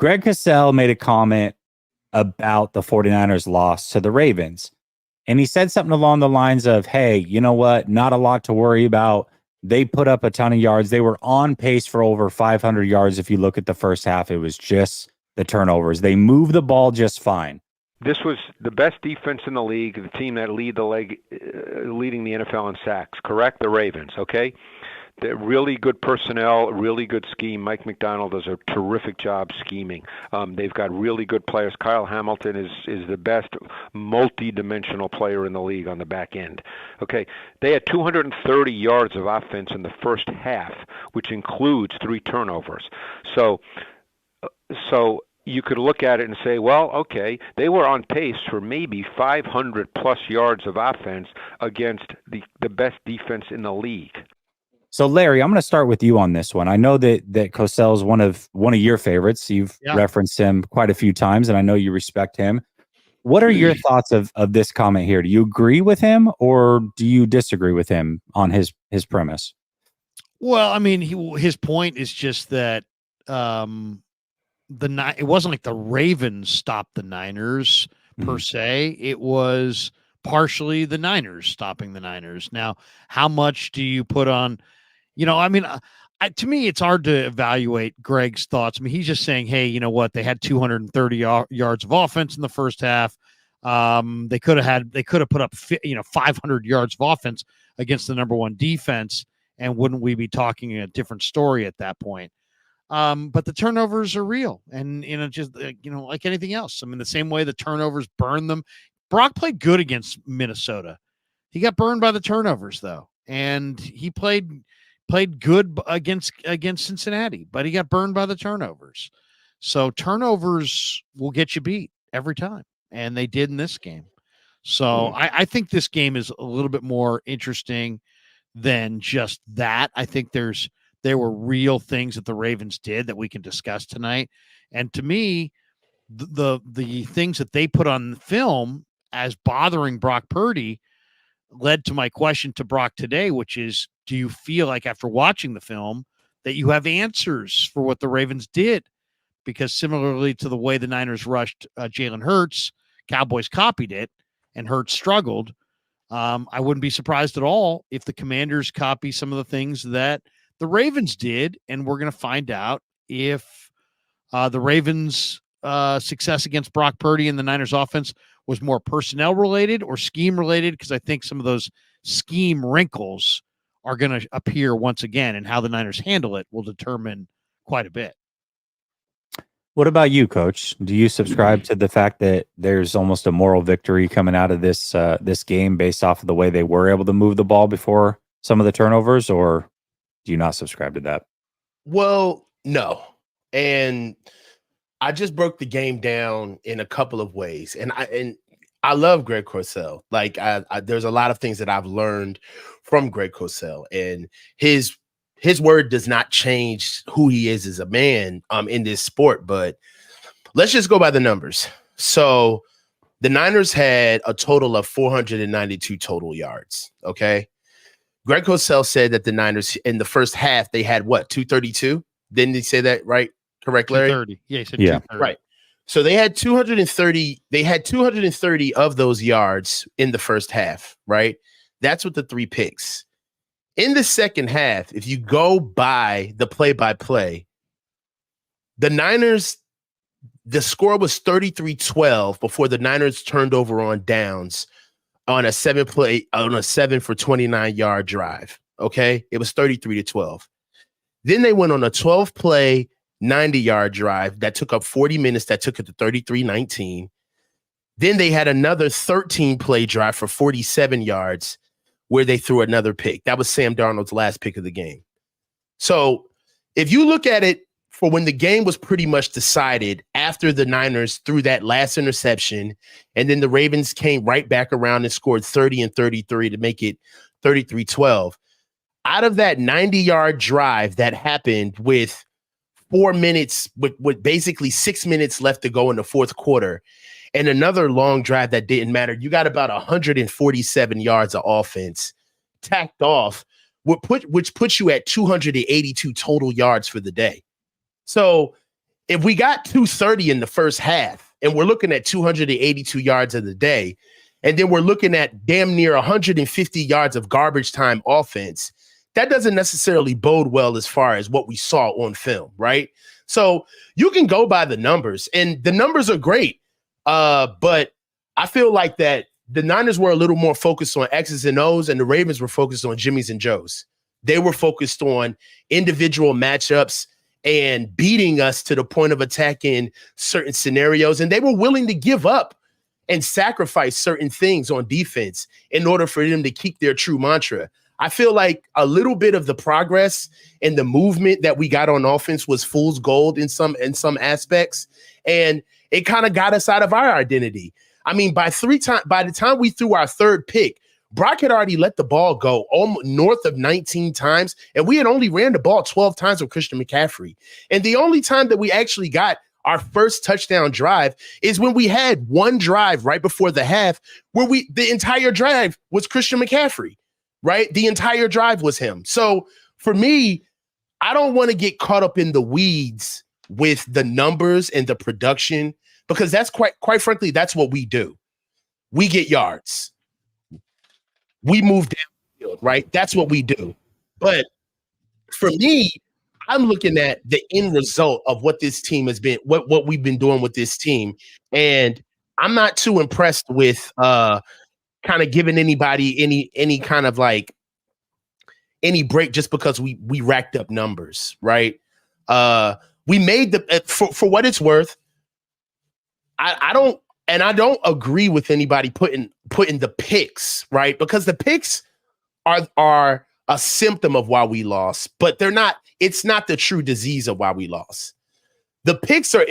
Greg Cosell made a comment about the 49ers loss to the Ravens. And he said something along the lines of, hey, you know what? Not a lot to worry about. They put up a ton of yards. They were on pace for over 500 yards. If you look at the first half, it was just the turnovers. They moved the ball just fine. This was the best defense in the league, the team that leading the NFL in sacks, correct? The Ravens, okay? They're really good personnel, really good scheme. Mike McDonald does a terrific job scheming. They've got really good players. Kyle Hamilton is the best multi-dimensional player in the league on the back end. Okay, they had 230 yards of offense in the first half, which includes 3 turnovers. So you could look at it and say, well, okay, they were on pace for maybe 500-plus yards of offense against the best defense in the league. So, Larry, I'm going to start with you on this one. I know that Cosell is one of your favorites. You've referenced him quite a few times, and I know you respect him. What are your thoughts of this comment here? Do you agree with him, or do you disagree with him on his premise? Well, I mean, his point is just that it wasn't like the Ravens stopped the Niners per se. It was partially the Niners stopping the Niners. Now, how much do you put on? I mean, to me, it's hard to evaluate Greg's thoughts. I mean, he's just saying, hey, you know what? They had 230 yards of offense in the first half. They could have put up 500 yards of offense against the number 1 defense, and wouldn't we be talking a different story at that point? But the turnovers are real, and just like anything else. I mean, the same way the turnovers burn them. Brock played good against Minnesota. He got burned by the turnovers though, and he played good against Cincinnati, but he got burned by the turnovers. So turnovers will get you beat every time, and they did in this game. So I think this game is a little bit more interesting than just that. I think there were real things that the Ravens did that we can discuss tonight. And to me, the things that they put on film as bothering Brock Purdy led to my question to Brock today, which is, do you feel like after watching the film that you have answers for what the Ravens did? Because similarly to the way the Niners rushed Jalen Hurts, Cowboys copied it, and Hurts struggled. I wouldn't be surprised at all if the Commanders copy some of the things that the Ravens did, and we're going to find out if the Ravens' success against Brock Purdy and the Niners offense was more personnel related or scheme related, because I think some of those scheme wrinkles are going to appear once again, and how the Niners handle it will determine quite a bit. What about you, Coach? Do you subscribe to the fact that there's almost a moral victory coming out of this game based off of the way they were able to move the ball before some of the turnovers, or do you not subscribe to that? Well, no. And I just broke the game down in a couple of ways. And I love Greg Cosell. Like there's a lot of things that I've learned from Greg Cosell, and his word does not change who he is as a man in this sport. But let's just go by the numbers. So the Niners had a total of 492 total yards. Okay. Greg Cosell said that the Niners in the first half, they had what, 232? Didn't he say that right? Correct, Larry? 230. Yeah, he said 230. Right. So they had 230. They had 230 of those yards in the first half, right? That's with the 3 picks. In the second half, if you go by the play-by-play, the Niners, the score was 33-12 before the Niners turned over on downs on a 7 for 29-yard drive. Okay. It was 33-12. Then they went on a 12-play, 90-yard drive that took up 40 minutes. That took it to 33-19. Then they had another 13-play drive for 47 yards where they threw another pick. That was Sam Darnold's last pick of the game. So if you look at it for when the game was pretty much decided after the Niners threw that last interception, and then the Ravens came right back around and scored 30 and 33 to make it 33-12. Out of that 90-yard drive that happened with 4 minutes, with basically 6 minutes left to go in the fourth quarter, and another long drive that didn't matter, you got about 147 yards of offense tacked off, which puts you at 282 total yards for the day. So if we got 230 in the first half and we're looking at 282 yards of the day, and then we're looking at damn near 150 yards of garbage time offense, that doesn't necessarily bode well as far as what we saw on film, right? So you can go by the numbers, and the numbers are great. But I feel like that the Niners were a little more focused on X's and O's, and the Ravens were focused on Jimmys and Joes. They were focused on individual matchups and beating us to the point of attack in certain scenarios. And they were willing to give up and sacrifice certain things on defense in order for them to keep their true mantra. I feel like a little bit of the progress and the movement that we got on offense was fool's gold in some aspects. And it kind of got us out of our identity. I mean, by the time we threw our third pick, Brock had already let the ball go almost north of 19 times, and we had only ran the ball 12 times with Christian McCaffrey. And the only time that we actually got our first touchdown drive is when we had one drive right before the half where the entire drive was Christian McCaffrey, right? The entire drive was him. So for me, I don't want to get caught up in the weeds with the numbers and the production, because that's quite frankly, that's what we do. We get yards. We move downfield, right? That's what we do. But for me, I'm looking at the end result of what this team has been, what we've been doing with this team. And I'm not too impressed with kind of giving anybody any kind of like any break just because we racked up numbers, right? We made for what it's worth. I don't agree with anybody putting the picks, right? Because the picks are a symptom of why we lost, but they're not. It's not the true disease of why we lost. The picks are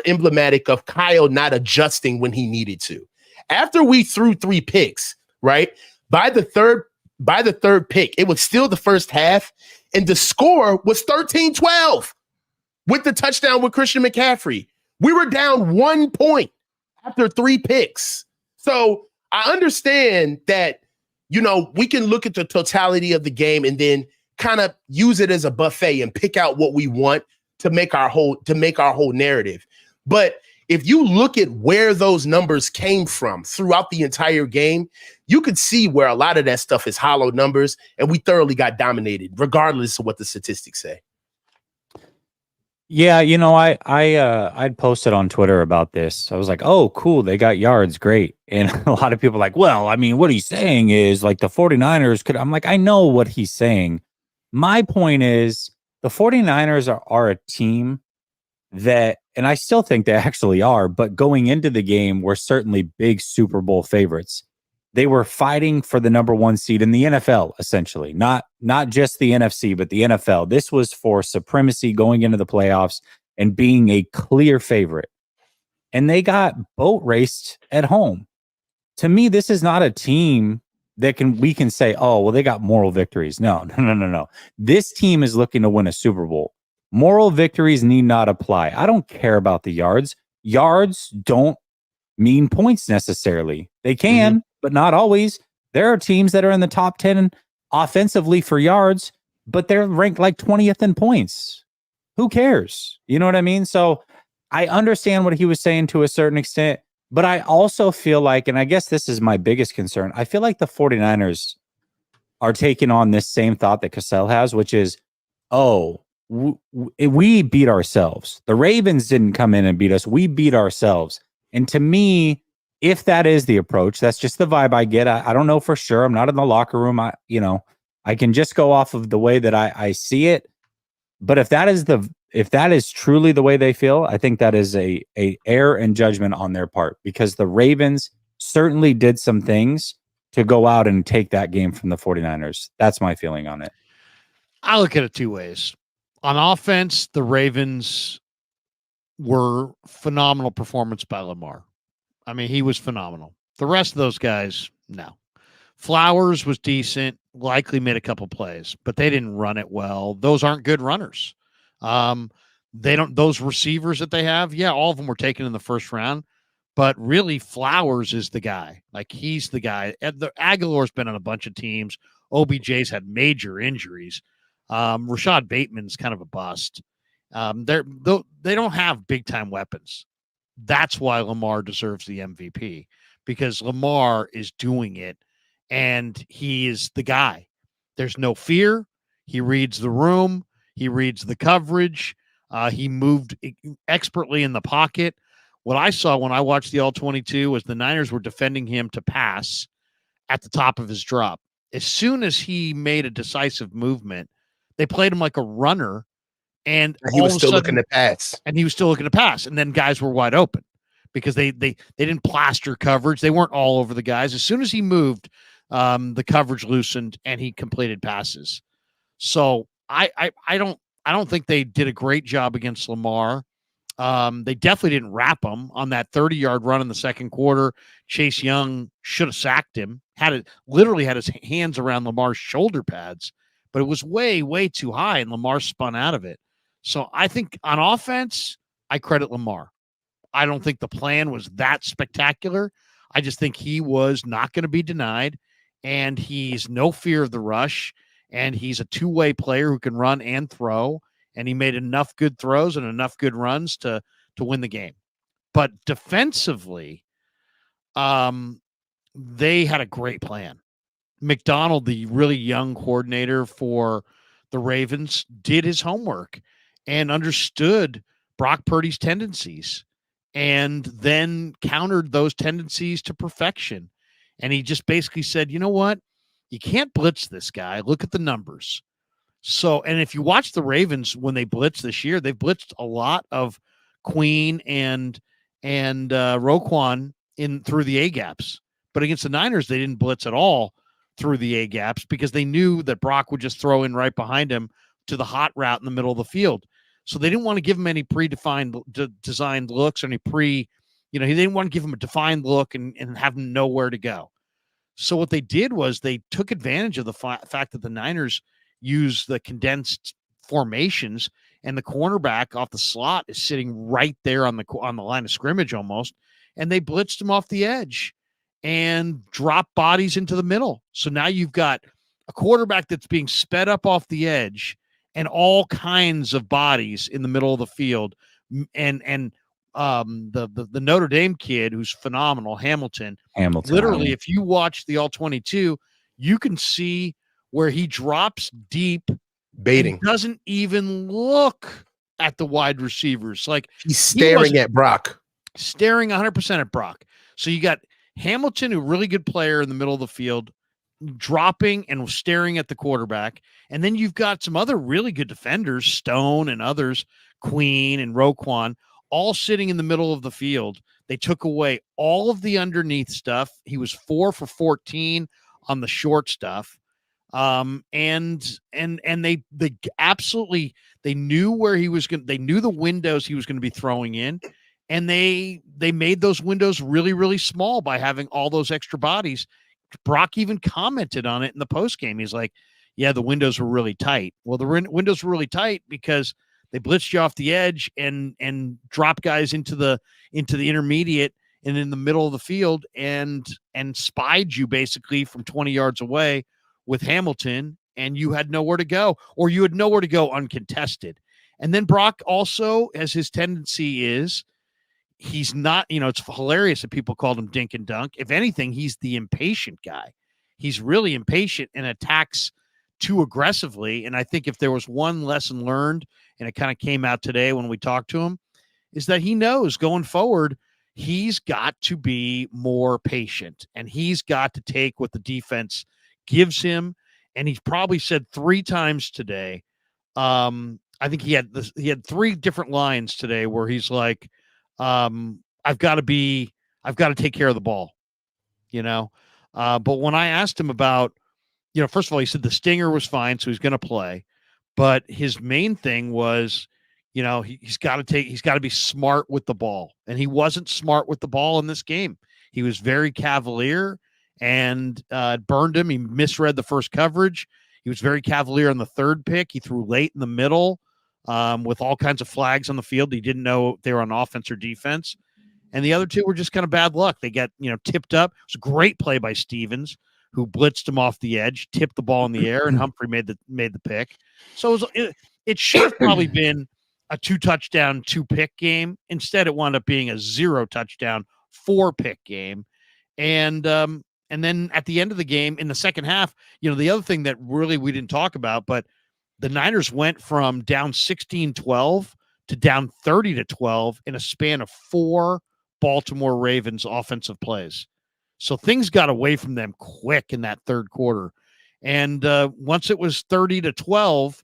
emblematic of Kyle not adjusting when he needed to. After we threw 3 picks, right? By the third pick, it was still the first half, and the score was 13-12 with the touchdown with Christian McCaffrey. We were down 1 point after 3 picks. So I understand that, we can look at the totality of the game and then kind of use it as a buffet and pick out what we want to make our whole narrative. But if you look at where those numbers came from throughout the entire game, you could see where a lot of that stuff is hollow numbers, and we thoroughly got dominated, regardless of what the statistics say. Yeah, I'd posted on Twitter about this. I was like, oh, cool, they got yards, great. And a lot of people are like, well, I mean, what he's saying is like the 49ers could. I'm like, I know what he's saying. My point is the 49ers are a team that, and I still think they actually are, but going into the game, were certainly big Super Bowl favorites. They were fighting for the number 1 seed in the NFL, essentially, not just the NFC, but the NFL. This was for supremacy going into the playoffs and being a clear favorite. And they got boat raced at home. To me, this is not a team that we can say, oh, well, they got moral victories. No. This team is looking to win a Super Bowl. Moral victories need not apply. I don't care about the yards. Yards don't mean points necessarily. They can, but not always. There are teams that are in the top 10 offensively for yards, but they're ranked like 20th in points. Who cares? You know what I mean? So I understand what he was saying to a certain extent, but I also feel like, and I guess this is my biggest concern, I feel like the 49ers are taking on this same thought that Cosell has, which is, oh, we beat ourselves. The Ravens didn't come in and beat us. We beat ourselves. And to me, if that is the approach, that's just the vibe I get. I don't know for sure. I'm not in the locker room. I can just go off of the way that I see it. But if that is truly the way they feel, I think that is a error and judgment on their part, because the Ravens certainly did some things to go out and take that game from the 49ers. That's my feeling on it. I look at it 2 ways. On offense, the Ravens were phenomenal performance by Lamar. I mean, he was phenomenal. The rest of those guys, no. Flowers was decent, likely made a couple plays, but they didn't run it well. Those aren't good runners. Those receivers that they have, yeah, all of them were taken in the first round, but really Flowers is the guy. Like, he's the guy. Aguilar's been on a bunch of teams. OBJ's had major injuries. Rashad Bateman's kind of a bust. They don't have big time weapons. That's why Lamar deserves the MVP, because Lamar is doing it and he is the guy. There's no fear. He reads the room. He reads the coverage. He moved expertly in the pocket. What I saw when I watched the All-22 was the Niners were defending him to pass at the top of his drop. As soon as he made a decisive movement, they played him like a runner, and He all was of a still sudden, looking to pass. and he was still looking to pass, and then guys were wide open because they didn't plaster coverage. They weren't all over the guys. As soon as he moved, the coverage loosened and he completed passes. So I don't think they did a great job against Lamar. They definitely didn't wrap him on that 30-yard run in the second quarter. Chase Young should have sacked him. Literally had his hands around Lamar's shoulder pads, but it was way, way too high, and Lamar spun out of it. So I think on offense, I credit Lamar. I don't think the plan was that spectacular. I just think he was not going to be denied, and he's no fear of the rush, and he's a two-way player who can run and throw, and he made enough good throws and enough good runs to win the game. But defensively, they had a great plan. McDonald, the really young coordinator for the Ravens, did his homework and understood Brock Purdy's tendencies and then countered those tendencies to perfection. And he just basically said, you know what? You can't blitz this guy. Look at the numbers. So, and if you watch the Ravens when they blitz this year, they've blitzed a lot of Queen and Roquan in through the A gaps. But against the Niners, they didn't blitz at all through the A gaps because they knew that Brock would just throw in right behind him to the hot route in the middle of the field. So they didn't want to give him any predefined designed looks, or any he didn't want to give him a defined look and have him know where to go. So what they did was they took advantage of the fact that the Niners use the condensed formations, and the cornerback off the slot is sitting right there on the line of scrimmage almost, and they blitzed him off the edge and dropped bodies into the middle. So now you've got a quarterback that's being sped up off the edge and all kinds of bodies in the middle of the field. And the Notre Dame kid who's phenomenal, Hamilton. Literally, if you watch the All-22, you can see where he drops deep, baiting, doesn't even look at the wide receivers. Like he's staring at Brock, staring 100% at Brock. So you got Hamilton, a really good player in the middle of the field, dropping and staring at the quarterback. And then you've got some other really good defenders, Stone and others, Queen and Roquan, all sitting in the middle of the field. They took away all of the underneath stuff. He was 4 for 14 on the short stuff. And they absolutely, they knew where he was going. They knew the windows he was going to be throwing in, and they made those windows really, really small by having all those extra bodies. Brock even commented on it in the post game. He's like, yeah, the windows were really tight. Well, the windows were really tight because they blitzed you off the edge and dropped guys into the intermediate and in the middle of the field and spied you basically from 20 yards away with Hamilton, and you had nowhere to go, or you had nowhere to go uncontested. And then Brock also, as his tendency is, he's not, it's hilarious that people called him dink and dunk. If anything, he's the impatient guy. He's really impatient and attacks too aggressively. And I think if there was one lesson learned, and it kind of came out today when we talked to him, is that he knows going forward, he's got to be more patient, and he's got to take what the defense gives him. And he's probably said 3 times today. I think he had 3 different lines today where he's like, I've got to take care of the ball, but when I asked him about, first of all, he said the stinger was fine, so he's going to play. But his main thing was, he's got to be smart with the ball. And he wasn't smart with the ball in this game. He was very cavalier and burned him. He misread the first coverage. He was very cavalier on the third pick. He threw late in the middle with all kinds of flags on the field. He didn't know if they were on offense or defense. And the other 2 were just kind of bad luck. They got, tipped up. It was a great play by Stevens, who blitzed him off the edge, tipped the ball in the air, and Humphrey made the pick. So it should have probably been a 2-touchdown, 2-pick game. Instead, it wound up being a 0-touchdown, 4-pick game. And then at the end of the game in the second half, the other thing that really we didn't talk about, but the Niners went from down 16-12 to down 30-12 in a span of 4 Baltimore Ravens offensive plays. So things got away from them quick in that third quarter. And once it was 30-12,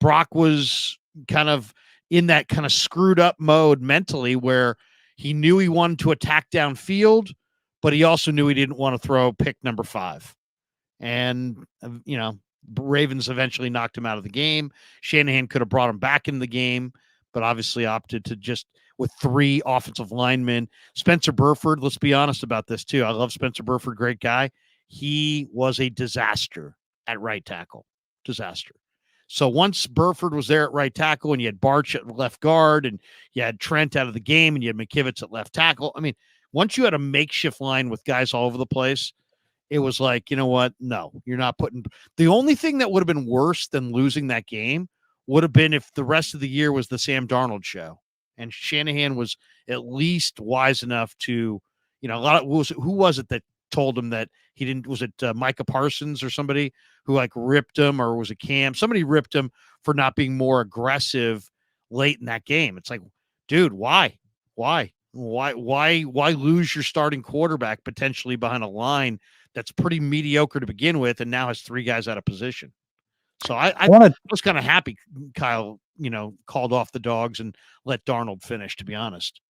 Brock was kind of in that kind of screwed up mode mentally where he knew he wanted to attack downfield, but he also knew he didn't want to throw pick number 5. And, Ravens eventually knocked him out of the game. Shanahan could have brought him back in the game, but obviously opted to just with 3 offensive linemen. Spencer Burford, let's be honest about this too. I love Spencer Burford, great guy. He was a disaster at right tackle. Disaster. So once Burford was there at right tackle and you had Barch at left guard and you had Trent out of the game and you had McKivitz at left tackle, I mean, once you had a makeshift line with guys all over the place, it was like, you know what? No, you're not putting – the only thing that would have been worse than losing that game would have been if the rest of the year was the Sam Darnold show. And Shanahan was at least wise enough to, who was it that told him that he didn't, was it Micah Parsons or somebody who like ripped him, or was it Cam? Somebody ripped him for not being more aggressive late in that game. It's like, dude, why lose your starting quarterback potentially behind a line that's pretty mediocre to begin with and now has 3 guys out of position? So I was kind of happy Kyle, called off the dogs and let Darnold finish, to be honest.